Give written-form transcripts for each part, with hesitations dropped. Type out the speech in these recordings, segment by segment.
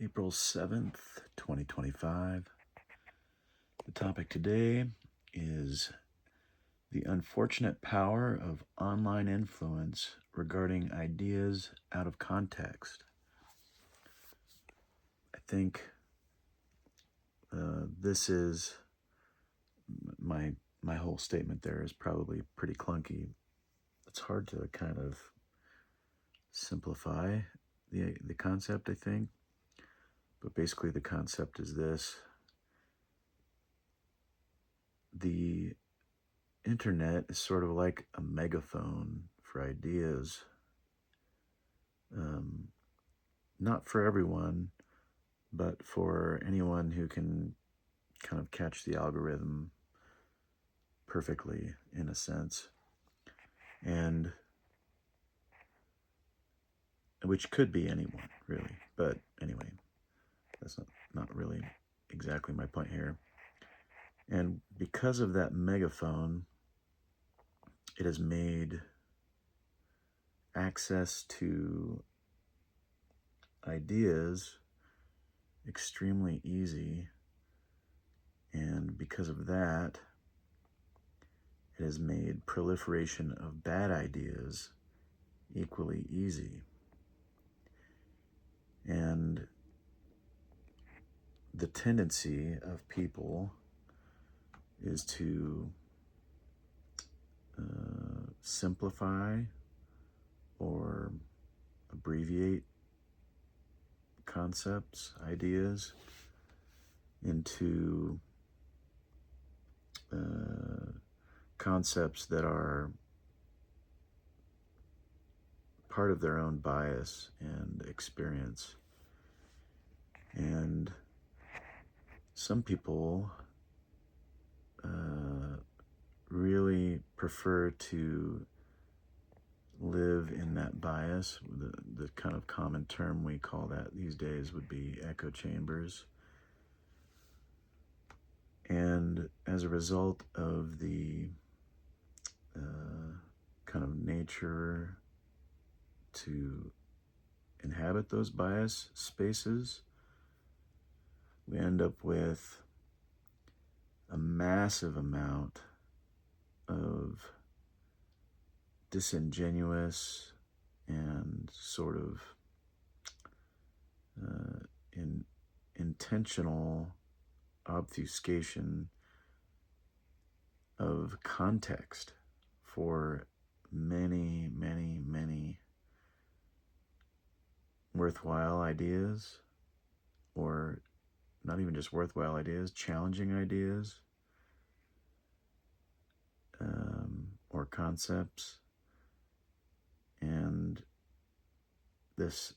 April 7th, 2025. The topic today is the unfortunate power of online influence regarding ideas out of context. I think this is my whole statement there is probably pretty clunky. It's hard to kind of simplify the concept, I think. But basically the concept is this. The internet is sort of like a megaphone for ideas. Not for everyone, but for anyone who can kind of catch the algorithm perfectly, in a sense. And which could be anyone, really. But anyway, that's not really exactly my point here. And because of that megaphone, it has made access to ideas extremely easy, and because of that, it has made proliferation of bad ideas equally easy. And the tendency of people is to simplify or abbreviate concepts, ideas, into concepts that are part of their own bias and experience. And some people really prefer to live in that bias. The kind of common term we call that these days would be echo chambers. And as a result of the kind of nature to inhabit those bias spaces, we end up with a massive amount of disingenuous and sort of intentional obfuscation of context for many, many, many worthwhile ideas, or not even just worthwhile ideas, challenging ideas, or concepts. And this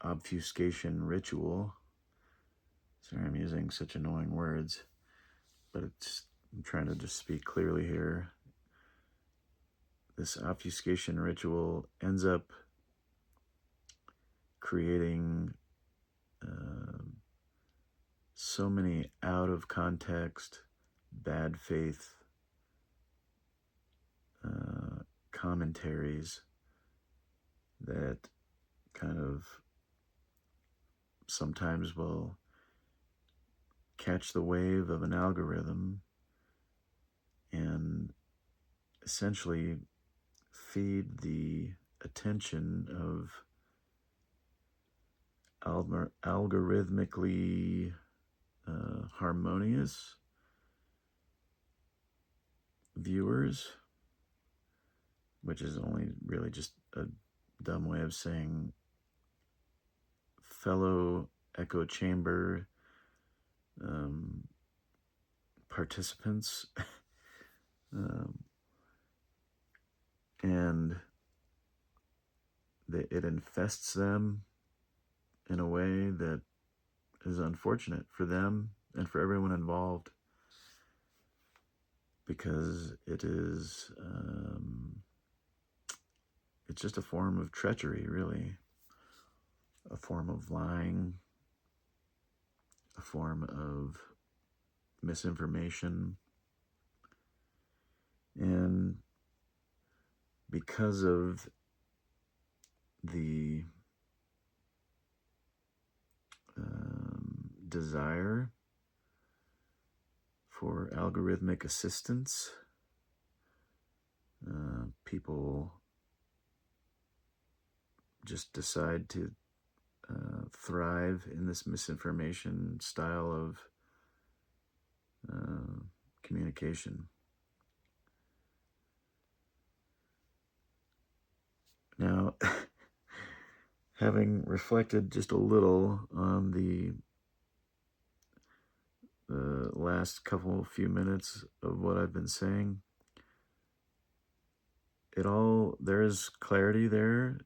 obfuscation ritual, sorry I'm using such annoying words, but I'm trying to just speak clearly here. This obfuscation ritual ends up creating so many out of context, bad faith commentaries that kind of sometimes will catch the wave of an algorithm and essentially feed the attention of algorithmically harmonious viewers, which is only really just a dumb way of saying fellow echo chamber participants. And it infests them in a way that is unfortunate for them and for everyone involved, because it is it's just a form of treachery, really, a form of lying, a form of misinformation. And because of the desire for algorithmic assistance. People just decide to thrive in this misinformation style of communication. Now, having reflected just a little on the last few minutes of what I've been saying, there is clarity there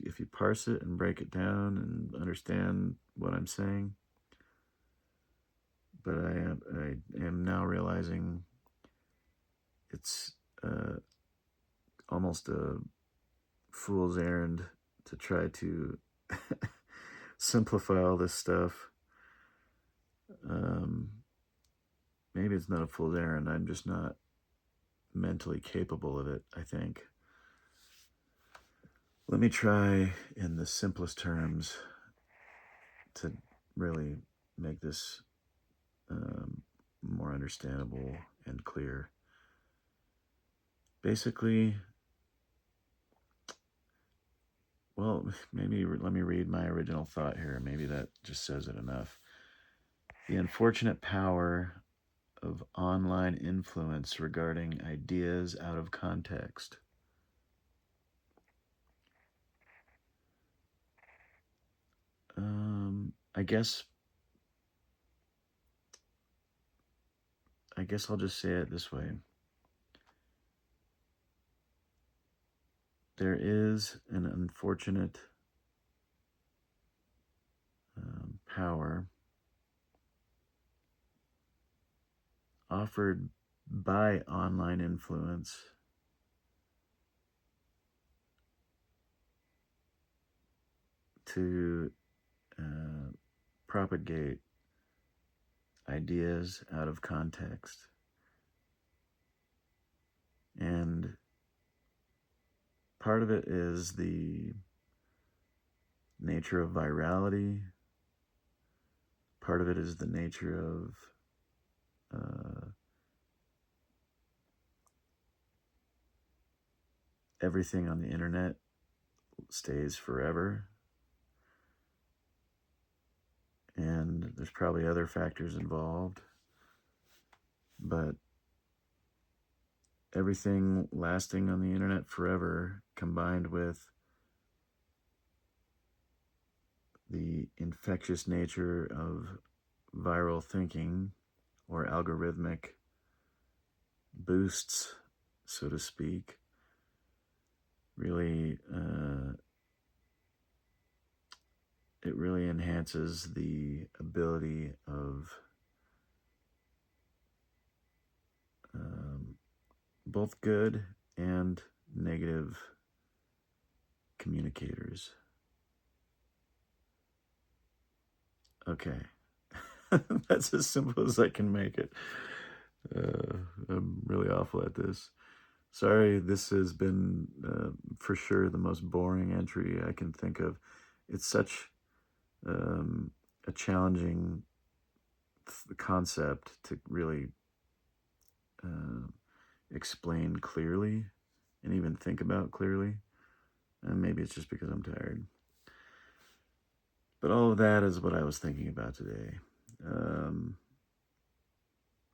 if you parse it and break it down and understand what I'm saying. But I am now realizing it's almost a fool's errand to try to simplify all this stuff. Maybe it's not a fool's errand. I'm just not mentally capable of it, I think. Let me try in the simplest terms to really make this more understandable and clear. Basically, well, maybe let me read my original thought here. Maybe that just says it enough. The unfortunate power of online influence regarding ideas out of context. I guess I'll just say it this way. There is an unfortunate power offered by online influence to propagate ideas out of context. And part of it is the nature of virality. Part of it is the nature of everything on the internet stays forever. And there's probably other factors involved. But everything lasting on the internet forever, combined with the infectious nature of viral thinking or algorithmic boosts, so to speak, really it really enhances the ability of both good and negative communicators. Okay. That's as simple as I can make it. I'm really awful at this. Sorry, this has been for sure the most boring entry I can think of. It's such a challenging concept to really explain clearly and even think about clearly. And maybe it's just because I'm tired. But all of that is what I was thinking about today.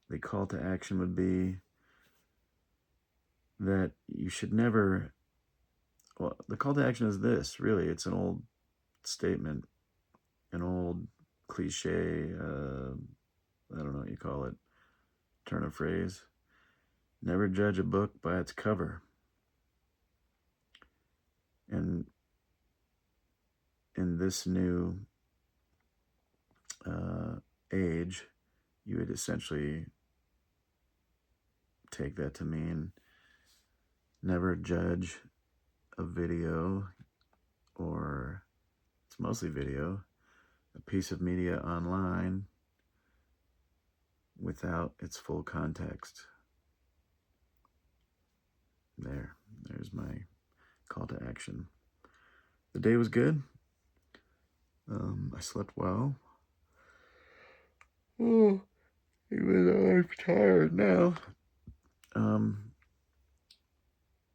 The call to action would be that you should never, well, the call to action is this, really. It's an old statement, an old cliche, I don't know what you call it, turn of phrase. Never judge a book by its cover. And in this new age, you would essentially take that to mean never judge a video, or it's mostly video, a piece of media online without its full context. There's my call to action. The day was good. I slept well. Oh, even though I'm tired now. Um,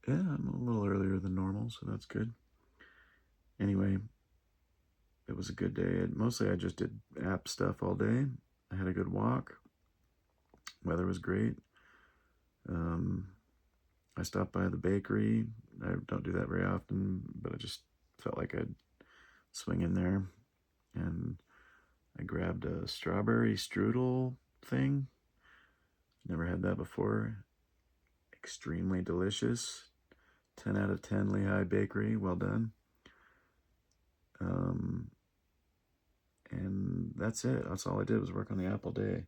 yeah, I'm a little earlier than normal, so that's good. Anyway, it was a good day. Mostly I just did app stuff all day. I had a good walk. Weather was great. Um, I stopped by the bakery. I don't do that very often, but I just felt like I'd swing in there. And I grabbed a strawberry strudel thing. Never had that before. Extremely delicious. 10 out of 10 Lehigh Bakery. Well done. Um, and that's it. That's all I did was work on the app all day.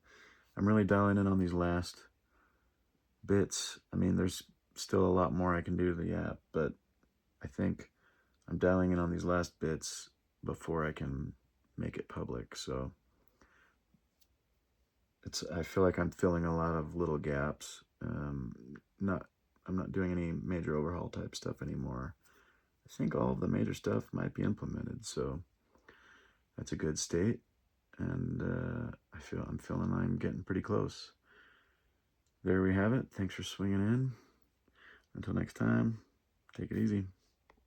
I'm really dialing in on these last bits. I mean, there's still a lot more I can do to the app, but I think I'm dialing in on these last bits before I can make it public. So I feel like I'm filling a lot of little gaps. Not I'm not doing any major overhaul type stuff anymore. I think all of the major stuff might be implemented, so that's a good state. And I'm feeling I'm getting pretty close. There we have it. Thanks for swinging in. Until next time, take it easy.